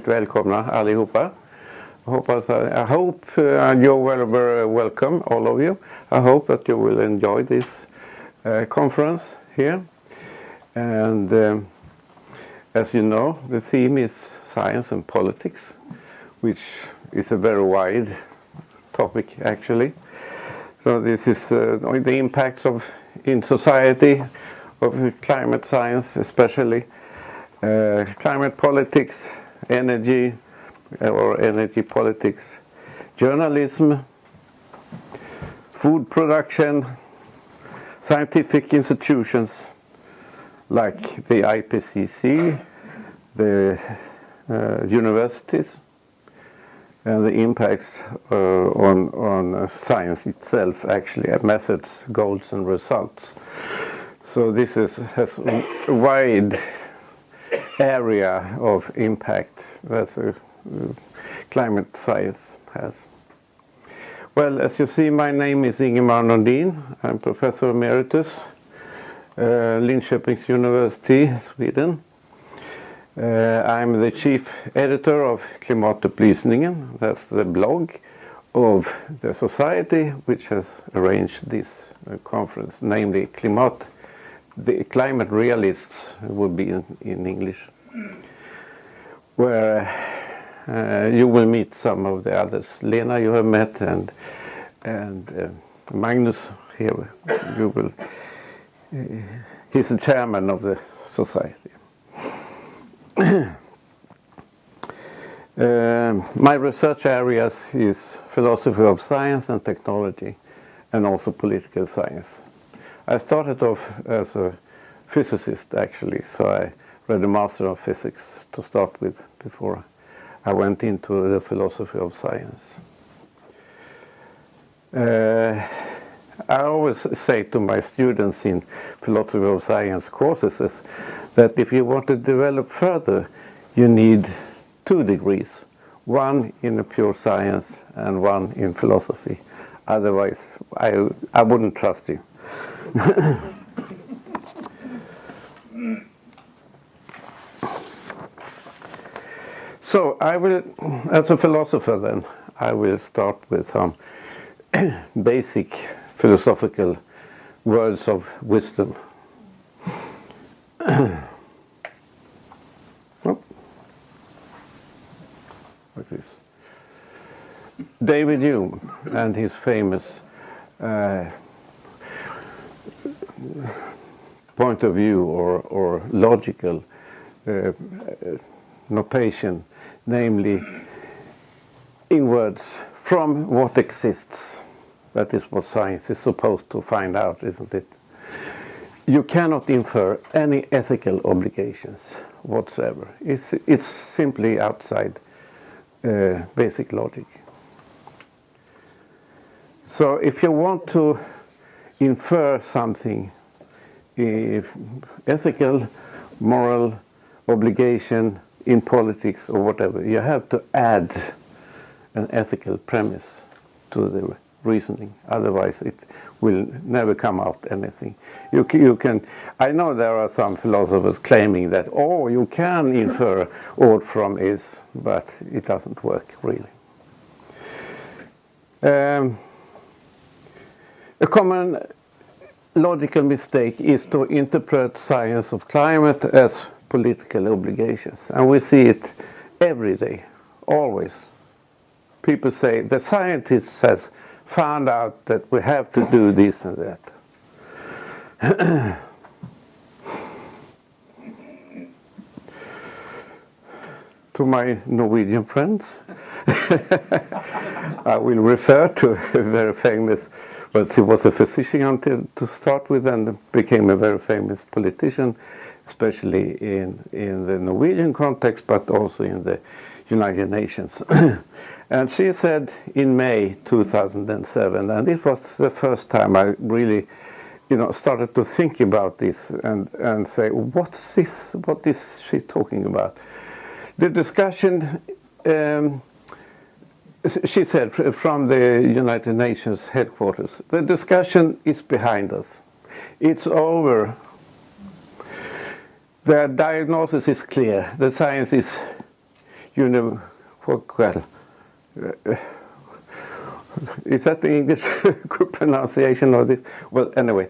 hjärtligt välkomna allihopa. I hope you're very welcome, all of you. I hope that you will enjoy this conference here. And as you know, the theme is science and politics, which is a very wide topic actually. So this is the impacts in society of climate science, especially climate politics, energy or energy politics, journalism, food production, scientific institutions like the IPCC, the universities, and the impacts on science itself, actually, methods, goals, and results. So this has a wide area of impact that climate science has. Well, as you see, my name is Ingemar Nordin. I'm Professor Emeritus, Linköpings University, Sweden. I'm the chief editor of Klimatupplysningen. That's the blog of the society which has arranged this conference, namely the Climate Realists would be in English, where you will meet some of the others. Lena you have met, and Magnus here. He's the chairman of the society. My research areas is philosophy of science and technology, and also political science. I started off as a physicist actually, so I read a Master of Physics to start with before I went into the philosophy of science. I always say to my students in philosophy of science courses that if you want to develop further, you need 2 degrees, one in a pure science and one in philosophy. Otherwise, I wouldn't trust you. So I will, as a philosopher then, I will start with some basic philosophical words of wisdom. David Hume and his famous point of view or logical notation, namely in words, from what exists. That is what science is supposed to find out, isn't it? You cannot infer any ethical obligations whatsoever. It's simply outside basic logic. So if you want to infer something, ethical, moral obligation in politics or whatever, you have to add an ethical premise to the reasoning. Otherwise, it will never come out anything. You can. I know there are some philosophers claiming that you can infer ought from is, but it doesn't work really. A common logical mistake is to interpret science of climate as political obligations, and we see it every day, always. People say the scientists have found out that we have to do this and that. To my Norwegian friends, I will refer to a very famous, well, he was a physician to start with and became a very famous politician, especially in the Norwegian context, but also in the United Nations. And she said in May 2007, and it was the first time I really, started to think about this and say, what's this? What is she talking about? The discussion, she said, from the United Nations headquarters, the discussion is behind us. It's over. The diagnosis is clear. The science is well, is that the English pronunciation of this? Well, anyway,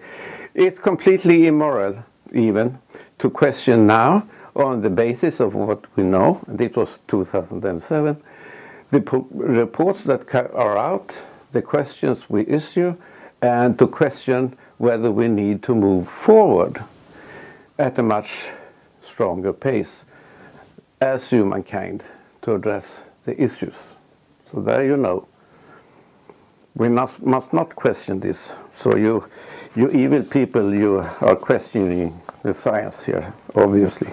it's completely immoral even to question now on the basis of what we know, and it was 2007, the reports that are out, the questions we issue, and to question whether we need to move forward at a much stronger pace as humankind to address the issues. So there you know. We must not question this. So you evil people, you are questioning the science here, obviously.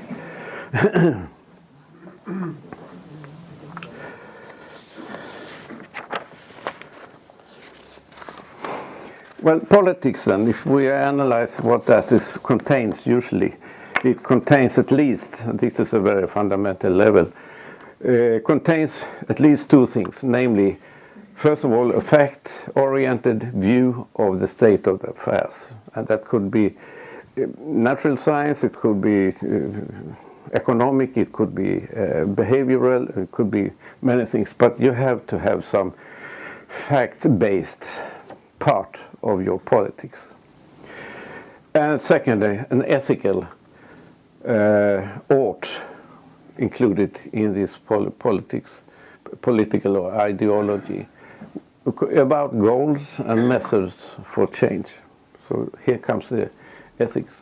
Well, politics then, if we analyze what that contains usually, it contains at least, and this is a very fundamental level, contains at least two things, namely, first of all, a fact-oriented view of the state of the affairs. And that could be natural science, it could be economic, it could be behavioral, it could be many things. But you have to have some fact-based part of your politics. And secondly, an ethical ought included in this political or ideology about goals and methods for change. So here comes the ethics.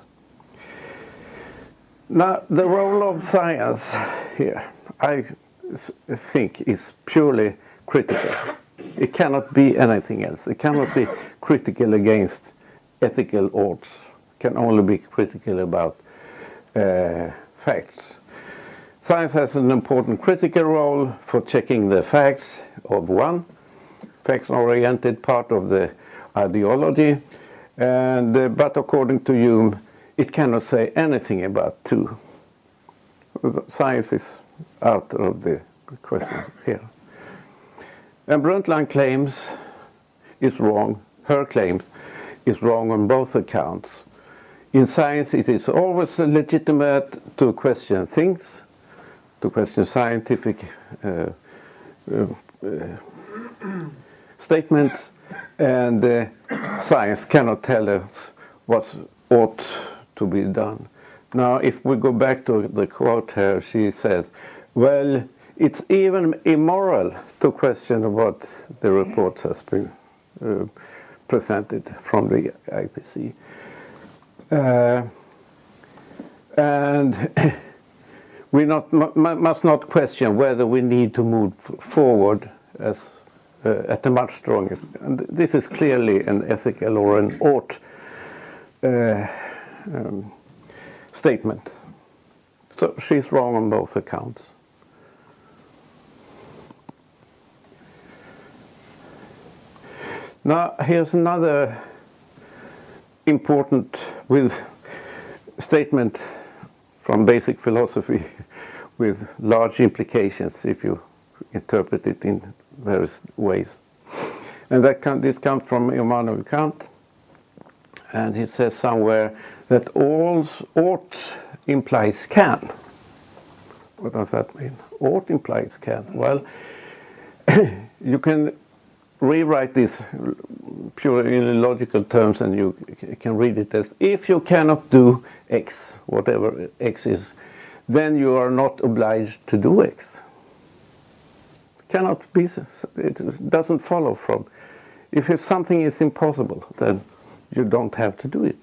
Now, the role of science here, I think, is purely critical. It cannot be anything else. It cannot be critical against ethical oughts. It can only be critical about facts. Science has an important critical role for checking the facts of one, facts-oriented part of the ideology, and but according to Hume, it cannot say anything about two. Science is out of the question here. And Brundtland claims is wrong, her claims is wrong on both accounts. In science, it is always legitimate to question things, to question scientific statements, and science cannot tell us what ought to be done. Now, if we go back to the quote here, she says, well, it's even immoral to question what the report has been presented from the IPC. And we must not question whether we need to move forward as at a much stronger. And this is clearly an ethical or an ought statement. So she's wrong on both accounts. Now, here's another important statement from basic philosophy with large implications if you interpret it in various ways. And this comes from Immanuel Kant, and he says somewhere that all ought implies can. What does that mean? Ought implies can. Well, you can rewrite this purely in logical terms, and you can read it as, if you cannot do X, whatever X is, then you are not obliged to do X. Cannot be, it doesn't follow from. If something is impossible, then you don't have to do it.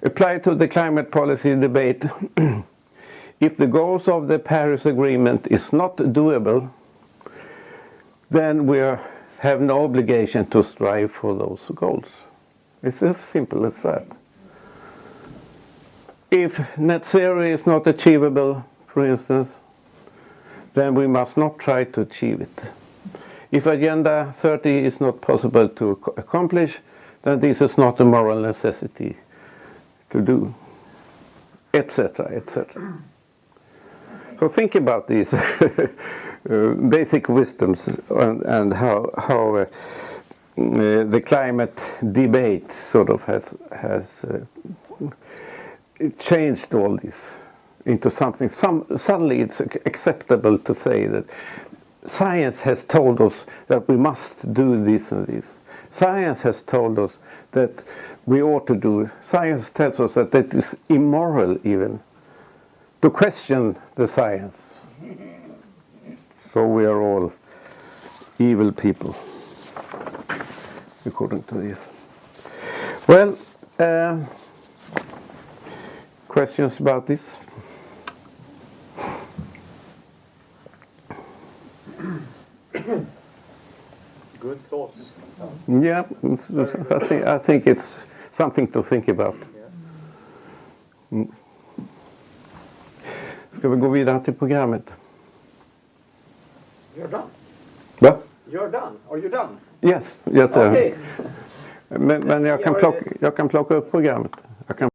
Applied to the climate policy debate, if the goals of the Paris Agreement is not doable, then we have no obligation to strive for those goals. It's as simple as that. If net zero is not achievable, for instance, then we must not try to achieve it. If Agenda 30 is not possible to accomplish, then this is not a moral necessity to do, etc., etc. So think about these basic wisdoms and how the climate debate sort of has changed all these into something. Suddenly it's acceptable to say that science has told us that we must do this and this. Science has told us that we ought to do it. Science tells us that it is immoral even to question the science. So we are all evil people, according to this. Well, questions about this? Good thoughts. Yeah, I think it's something to think about. Ska vi gå vidare till programmet? You're done. Va? You're done. Are you done? Yes, yes. Okay. Men jag kan plocka upp programmet. Jag kan